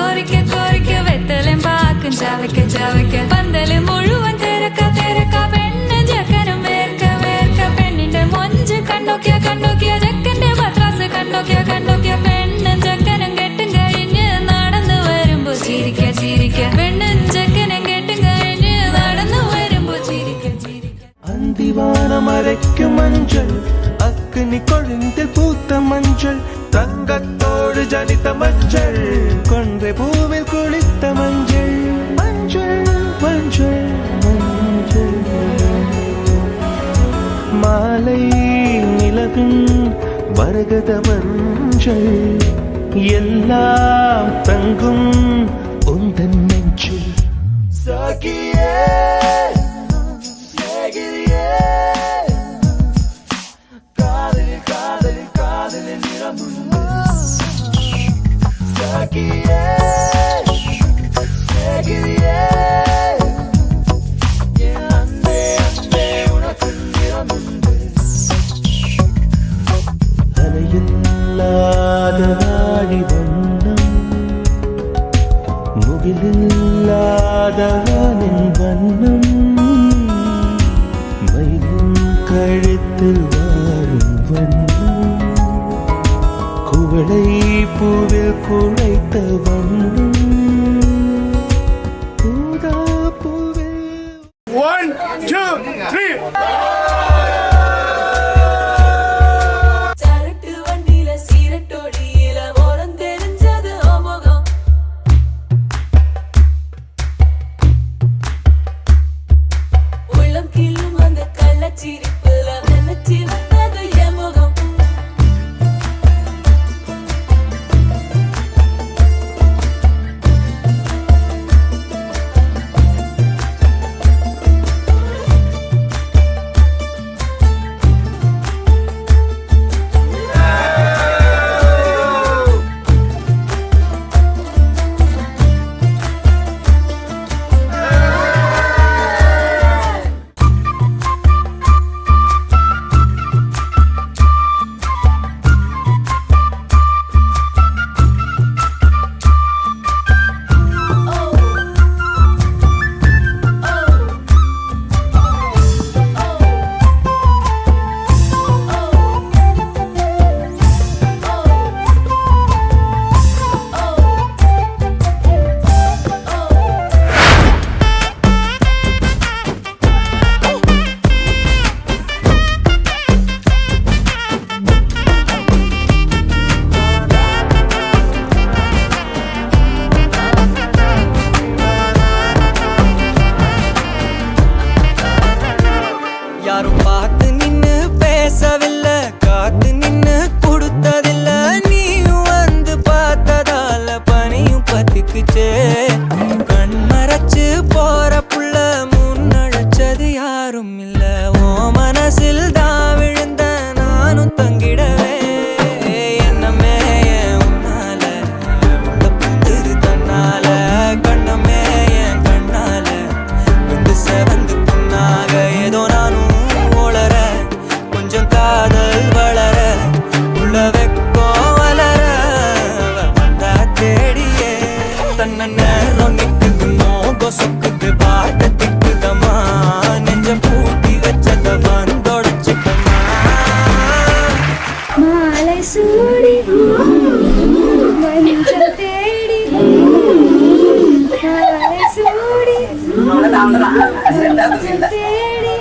கோரிக்க கோரிக்க வெத்தலும் பாக்கும் ஜாவைக்க ஜாவைக்க பந்தலு முழுவன் திறக்க திறக்க பெண்ணு ஜக்கனும் வேர்க்க வேர்க்க பெண்ணிന്റെ மொஞ்சு കണ്ണോക്കിയ കണ്ണോക്കിയ ജക്കന്റെ പത്രാസ് കണ്ണോക്കിയ കണ്ണോക്കിയ പെണ്ണും ജക്കനും കെട്ടും കഴിഞ്ഞ് നടന്നു വരുമ്പോ ചിരിക്ക ചിരിക്ക പെണ്ണും ജക്കനും കെട്ടും കഴിഞ്ഞ് നടന്നു വരുമ്പോ ചിരിക്ക ചിരിക്ക അന്തിവാനം അരയ്ക്കും മഞ്ചൾ അഗ്നി കൊഴുന്തിൽ പൂത്ത മഞ്ചൾ തങ്കത്തോട് ജനിത മഞ്ചൾ കൊണ്ടേ പൂവിൽ കുളിത്ത മഞ്ചൾ മഞ്ചൾ മഞ്ചൾ മഞ്ചൾ മാலை நிலவின் மரகத மஞ்சள் எல்லாம் தங்கும் உந்தன் நெஞ்சில் சாகியே சேகிரியே காதலில் காதலில் காதலில் நிறமுண்டு சாகியே சேகிரியே என் அன்பே அன்பே உனக்கு நிறமுண்டு அலையில்லாத ஆடி வண்ணம் முகிலில்லாத வானின் வண்ணம் மயிலின் கழுத்தில் வாழும் வண்ணம் குவளை பூவில் குழைத்த வண்ணம் பூதா பூவில் 1 2 3 சரட்டு வண்டியில சீரட்டோடியில ஓரம் தெரிஞ்சது ஓமுகம் உள்ளம் கிள்ளும் அந்த கள்ளச்சிரிப்புல நினைச்சி வந்தது என் முகம் யாரும் பார்த்து நின்னு பேசவில்லை காத்து நின்னு கொடுத்ததில்ல நீயும் வந்து பார்த்ததால பனியும் பத்திக்குச்சே கண் மறைச்சு போற புள்ள முன்னழைச்சது யாரும் இல்ல ஓ மனசில் தான் விழுந்த நானும் தங்கிடவே என்னமே உன்னால புந்துது தன்னால கண்ணமே என் கண்ணால வந்து செவந்து புண்ணாக ஏதோ நானும் ஓளர கொஞ்சம் காதல் வளர உள்ள வெக்கோ வளர வந்தா தேடியே தன்ன நேரம் நிக்குது மோக சொக்குது பாட்ட திக்குதமா நெஞ்சம் பூட்டி வச்சத வந்தொடச்சுக்கமா மாலை சூடி மஞ்சள் தேடி மாலை சூடி மஞ்சள் தேடி